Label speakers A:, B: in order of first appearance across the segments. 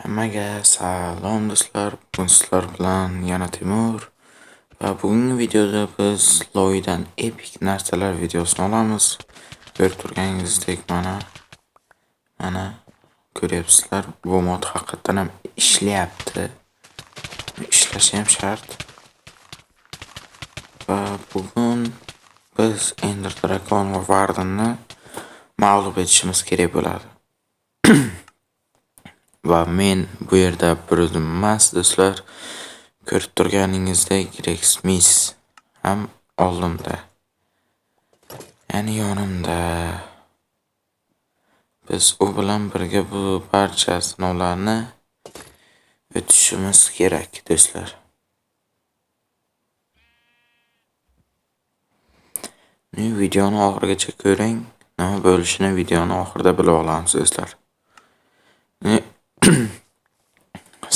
A: Hammaga salom do'stlar. Bugun sizlar bilan yana Timur va bugungi videoda biz loydan epik narsalar videosini olamiz. Ko'rib turganingizdek mana ko'ryapsizlar. Bu mod haqiqatan ham ishlayapti. Ishlashi ham shart. Va bugun biz Ender Dragon va Wardenni mag'lub etishimiz kerak bo'ladi. Va men bu yerda bir o'zim emas do'stlar. Ko'rib turganingizdek Rexmis ham oldimda. Ya'ni yonimda. Biz u bilan birga bu barcha sinovlarni o'tishimiz kerak do'stlar. Videoni oxirigacha ko'ring. Nima bo'lishini videoni oxirida bilib olamiz do'stlar.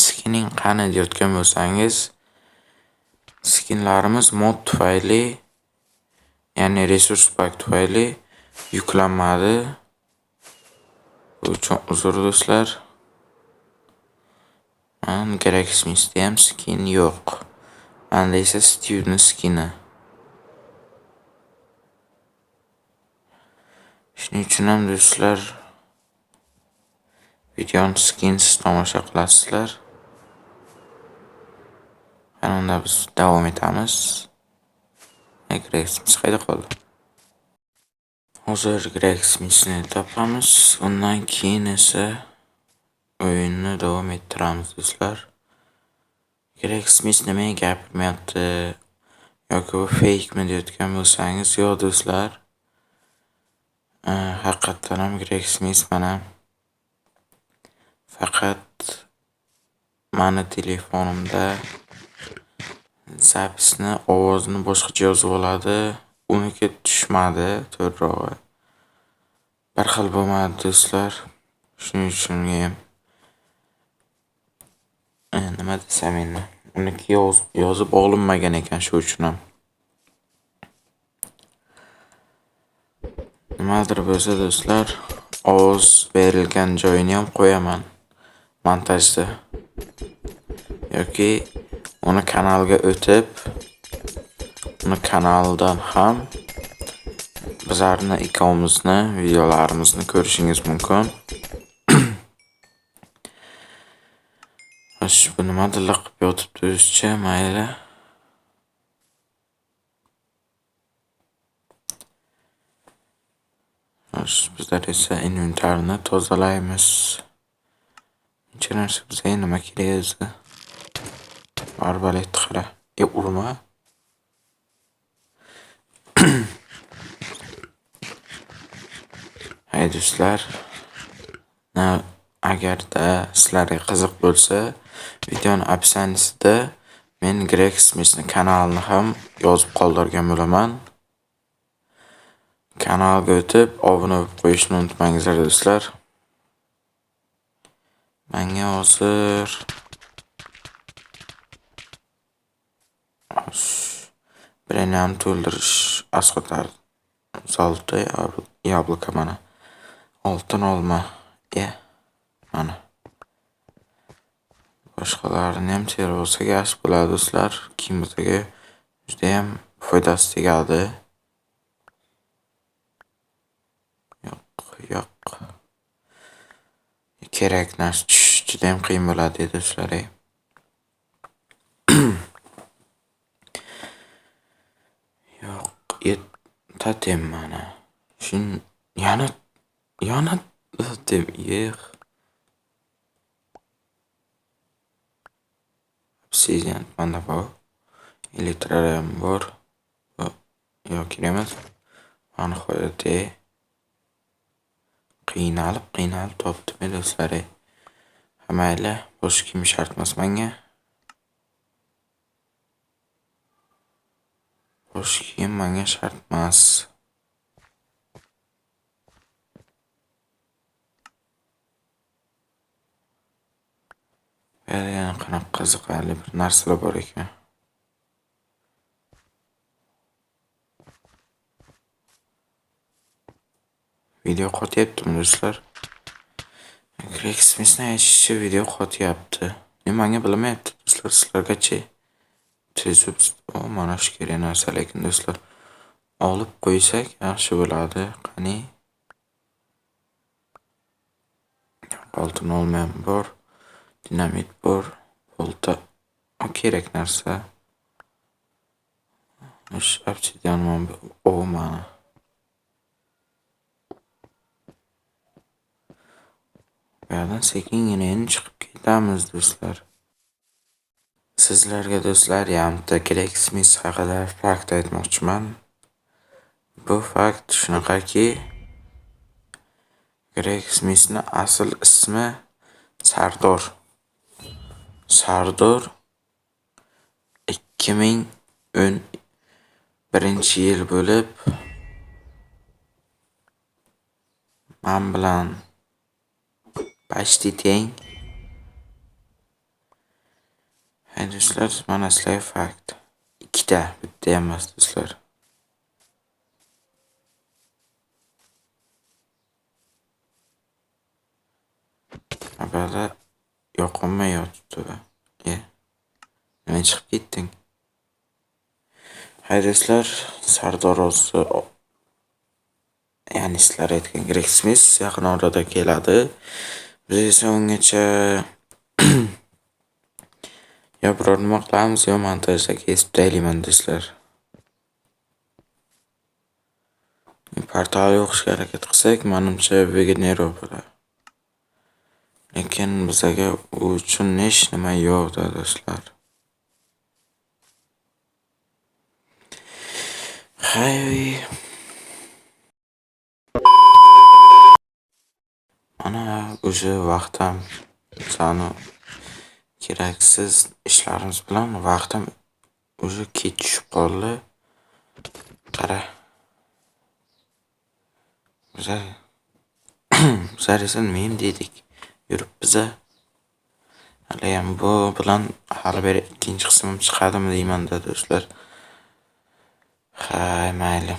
A: Skining qani deyotgan bo'lsangiz, skinlarimiz mod tufayli, ya'ni resurs pak tufayli yuklanmadi. Bu uchun uzr do'stlar. Rexmisda ham skin yo'q. Menda esa Steve'ning skini. Shuning uchun ham do'stlar videoni skinsiz tomosha qilasizlar. Unda biz davom etamiz. Rexmis qayda qoldi? Hozir Rexmisni topamiz. Undan keyin esa o'yinni davom ettiramiz do'stlar. Rexmis nimaga gapirmayapti yoki bu fake mi deyotgan bo'lsangiz, yo'q do'stlar. Haqiqatan ham Rexmis mana faqat mani telefonimda zapisni ovozini boshqacha yozib oladi. Uniki tushmadi, to'g'rirog'i. Bir xil bo'lmadi do'stlar. Shuning uchun ham nima desam endi, uniki yozib olinmagan ekan, shu uchun ham. Nimadir bo'lsa do'stlar, ovoz berilgan joyini ham qo'yaman montajda. Yoki uni kanalga o'tib, uni kanaldan ham bizlarni ikkovimizni videolarimizni ko'rishingiz mumkin. Bu nimadir qilib yotibdi o'zicha, mayli. Bizlar esa inventarni tozalaymiz. Uncha narsa bizga nima kerak o'zi? Arbalet qara. Urma. Hay do'stlar, agarda sizlarga qiziq bo'lsa, videoning opsiyasida men Rexmisning kanalini ham yozib qoldirgan bo'laman. Kanalga o'tib, obuna bo'lib qo'yishni unutmangizlar do'stlar. Menga hozir Premium to'ldirish asqotar. Zolta yabloko mana. Oltin olma. Mana. Boshqalarini ham terib olsak yaxshi bo'ladi do'stlar. Keyin bizga juda ham foydasi tegadi. Yo'q. Kerak narsa juda ham qiyin bo'ladi do'stlar. Yo'q, totem mana. Yana totem Obsidian mana bor. Elektrarium bor. Yo'q, kerak emas. Aniqo'yda qiynalib topdim do'stlar. Mayli, boshqa kim shart emas menga. Boshqa kim menga shart emas. Yana qanaqa qiziqarli bir narsalar bor ekan. Video qotyaptimi do'stlar? Rexmisni aytishicha video qotyapti. Menga bilmayapti do'stlar, sizlargacha tezib mana shu kerak narsa, lekin do'stlar olib qo'ysak yaxshi bo'ladi. Qani oltin olmam bor, dinamit bor, bolta kerak narsa. Obsidian mana. Bu yerdan sekingina endi chiqib ketamiz do'stlar. Sizlarga do'stlar yarimta Rexmis haqida fakt aytmoqchiman. Bu fakt shunaqaki, Rexmisni asl ismi Sardor. Sardor 2011-yil bo'lib, men bilan почти teng. Hay do'stlar, mana sizlarga fakt. Ikkita, bitta emas do'stlar. Abada yoqolmay yotibdi. Nima chiqib ketding? Hay do'stlar, Sardor o'zi, ya'ni sizlar aytgan Rexmis yaqin orada keladi. Biz esa ungacha yo biror nima qilamiz, yo montajda kesib taylayman do'stlar. Portalga o'qishga harakat qilsak, menimcha beginner bo'ladi. Lekin bizga u uchun hech nima yo'q do'stlar. Hay. Mana o'sha vaqtim sani keraksiz ishlarimiz bilan vaqtim o'sha ketishib qoldi. Qara. Bizlar esa nima dedik? Yuribmiz. Hali ham bu bilan hali bir ikkinchi qismim chiqadimi deyman-da do'stlar. Hay, mayli.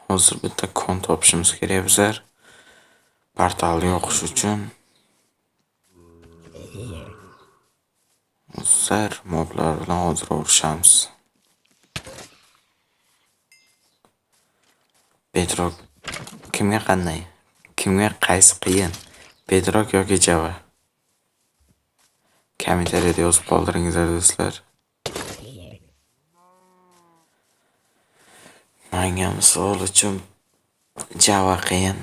A: Hozir bitta kon topishimiz kerak bizlar. Portalni o'qish uchun. Bizlar moblar bilan hozir urushamiz. Bedrock kimga qanday? Kimga qaysi qiyin? Bedrock yoki Java? Kommentariyada yozib qoldiringizlar do'stlar. Menga misol uchun Java qiyin.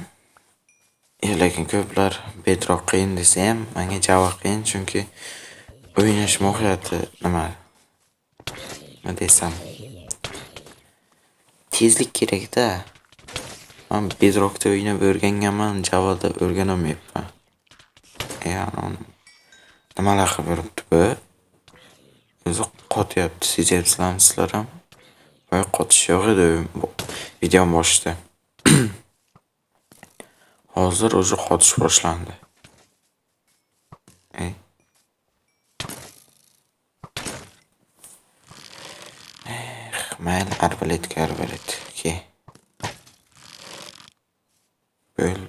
A: Lekin ko'plar Bedrock qiyin desa ham, menga Java qiyin, chunki o'ynash mohiyati nima desam, tezlik kerak-da. Men Bedrockda o'ynab o'rganganman, Javada o'rganolmayapman. Nimalar qilib yuribdi bu? O'zi qotyapti, sezayapsizlarmi sizlar ham? Voy, qotish yo'q edi video boshida. Hozir o'zi qotish boshlandi. Mayli, arbaletga. Bo'l.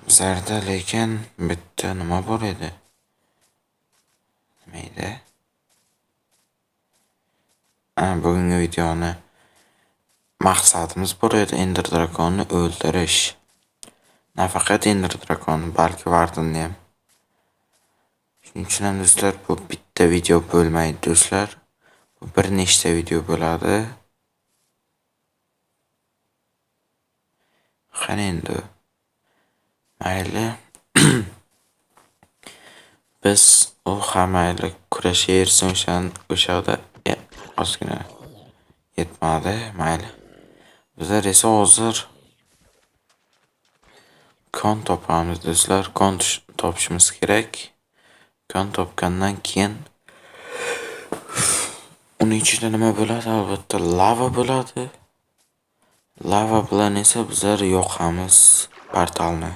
A: Bizlarda lekin bitta nima bor edi. Nima edi? Bugungi videoni maqsadimiz bor edi, Ender Drakonni o'ldirish. Nafaqat Ender Drakonni, balki Wardenni ham. Shuning uchun ham do'stlar, bu bitta video bo'lmaydi do'stlar. Bu bir nechta video bo'ladi. Qani endi. Mayli. Biz u hammayli kurashaversin o'shada ozgina yetmadi, mayli. Bizlar esa hozir kon topamiz do'stlar, kon topishimiz kerak. Kon topgandan keyin uning ichida nima bo'ladi? Albatta lava bo'ladi. Lava bilan esa bizlar yoqamiz portalni.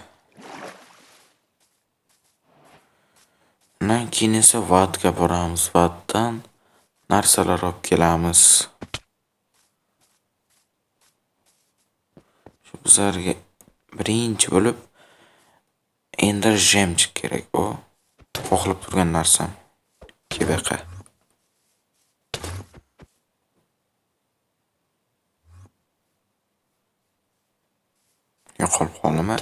A: Undan keyin esa vatga boramiz. Vatdan narsalar olib kelamiz. Shu bizlarga birinchi bo'lib Ender Gemchik kerak. Bu xohlab turgan narsam. KBK. Yo'qolib qoldimi?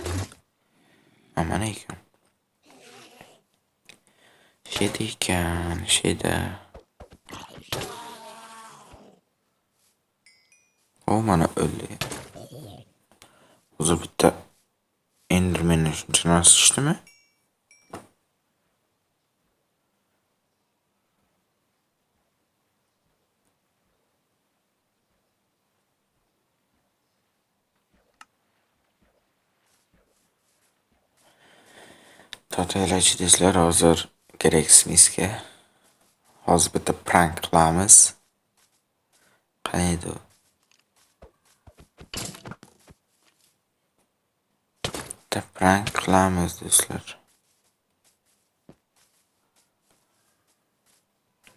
A: Mana ekan. Sheda ekan, sheda. O mana o'ldi. O'zi bitta Enderman'ni shuncha narsa ishdimi? Totalachi desizlar, hozir Greg Smithga hozir bitta prank qilamiz. Qaniydi u? Bitta prank qilamiz do'stlar.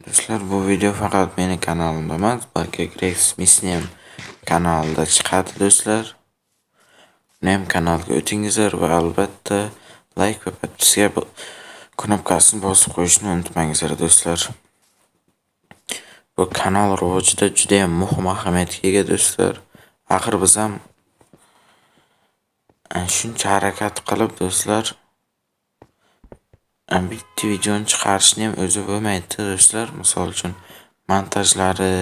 A: Do'stlar, bu video faqat meni kanalimda emas, balki Greg Smithning ham kanalida chiqadi do'stlar. Uni ham kanalga o'tingizlar va albatta like va podpiska knopkasini bosib qo'yishni unutmangizlar do'stlar. Bu kanal rivojida juda ham muhim ahamiyatga ega do'stlar. Axir biz ham shuncha harakat qilib do'stlar, bitta videoni chiqarishni ham o'zi bo'lmaydi do'stlar. Misol uchun montajlari,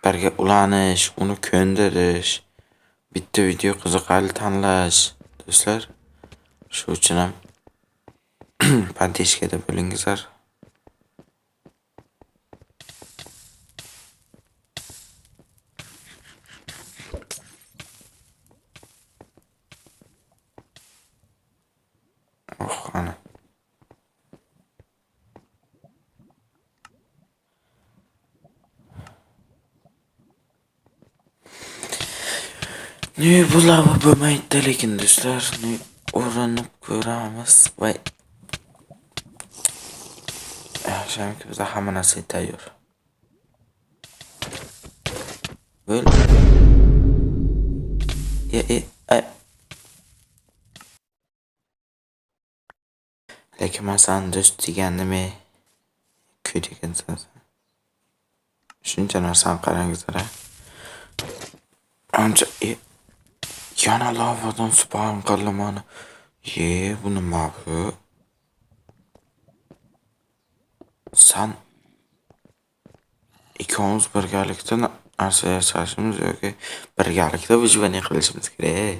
A: birga ulanish, uni ko'ndirish, bitta video qiziqarli tanlash do'stlar. Shu uchun ham podpishkada bo'lingizlar. Ana. Ne bular bo'lmaydi lekin do'stlar, ne o'rganib ko'ramiz va yaxshimki bizda hamma narsa tayyor. Bo'l. Lekin masalan do'st deganimi ko'rgansiz. Shuncha narsani qarangizlar. Ancha yana lavadan spawn qildim mana. Bu nima bu? San ikkovimiz birgalikda narsa yasashimiz yoki birgalikda выживание qilishimiz kerak.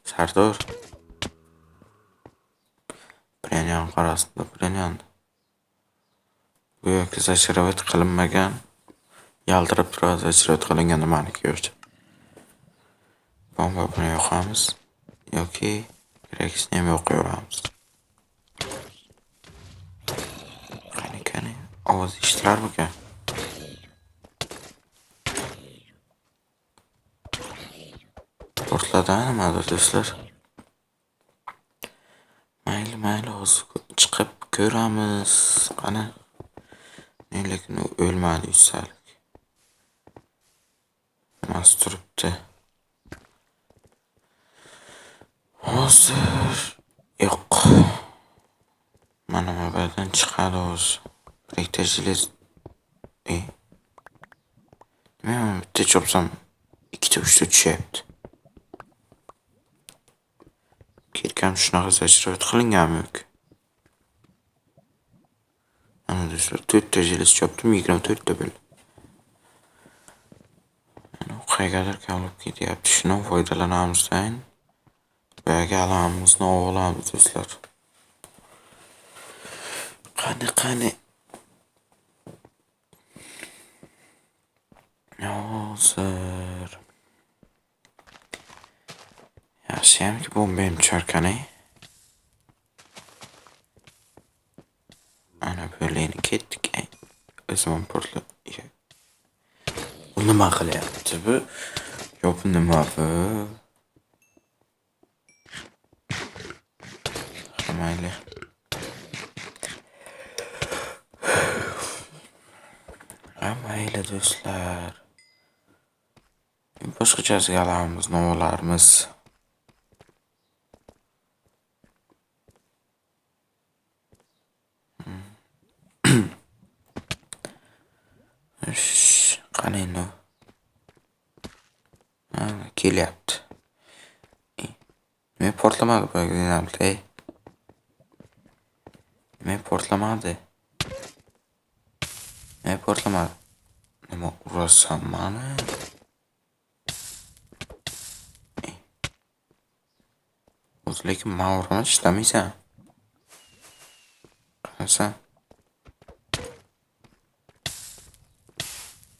A: Sardor. Brenyan qarasida Brenyan. Bu yoki zashirovat qilinmagan, yaltirab turadi, zashirovat qilingan maniki yo'q. Bomba buni yoqamiz yoki Rexni ham yoqamiz. Qani ovoz eshitilarmikan? Portladan nimadir do'stlar? Mayli hozir chiqib ko'ramiz. Qani. Lekin u o'lmadi usalik. Mas turibdi. Hozir yo'q. Mana mobildan chiqadi hozir. Rektor jilet. Men bitta chopsam ikkita uchta tushyapti. Kirkam shunaqa zashirovat qilinganmi yo'q? Ana do'stlar, 4 ta jilet chopdim, 24 ta bo'ldi. Ana qayergadir olib ketyapti. Shundan foydalanamiz sayin. Boyaga alamimizni olamiz do'stlar. Qani. Hozir. Yaxshiyamki bombam tushar-kani. Ana bo'lini ketdik. O'zim portlab. Bu nima qilyapti bu? Yo'q, nima bu? Mayli. Mayli do'stlar. Boshqachasiga olamiz, novalarimiz. Qani endi? Kelyapti. Nima portlamadi bu dinamit, ey? Nima portlamadi? Nima portlamadi? Nima urasan mani? O'zi lekin men uraman, ishlamaysan. Qanasan?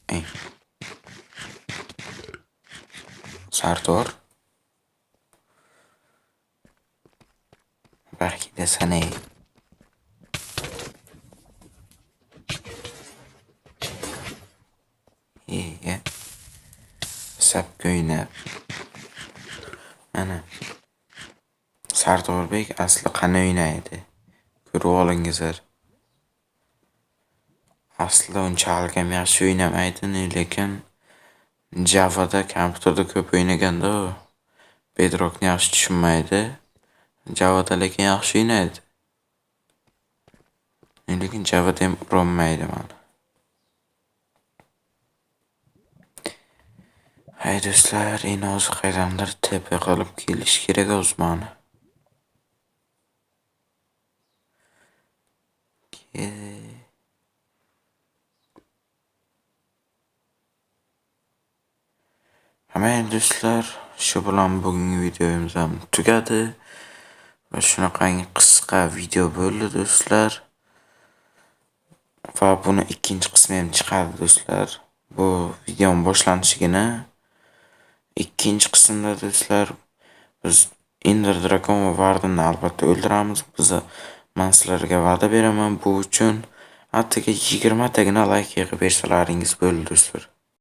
A: Ey. Sardor. Belki de sen ey. İyi. Sap göynep. Ana. Sardorbek asli qani o'ynaydi. Ko'rib olingizlar. Aslida unchalik ham yaxshi o'ynamaydi, lekin Java'da kompyuterda ko'p o'ynaganda u Bedrock'ni yaxshi tushunmaydi. Java'da lekin yaxshi o'ynaydi. Lekin Java'da ham urolmaydi mana. Hay do'stlar, endi hozir qaydandir TP qilib kelish kerak o'zi mani. Hamma do'stlar, shu bilan bugungi videomiz ham tugadi. Va shunaqangi qisqa video bo'ldi do'stlar. Va buni ikkinchi qismi ham chiqadi do'stlar. Bu videoning boshlanishigina ikkinchi qismda do'stlar biz Ender Dragon va Wardenni albatta o'ldiramiz. Men sizlarga va'da beraman bu uchun atigi 20 tagina like yig'ib bersalaringiz bo'ldi do'stlar.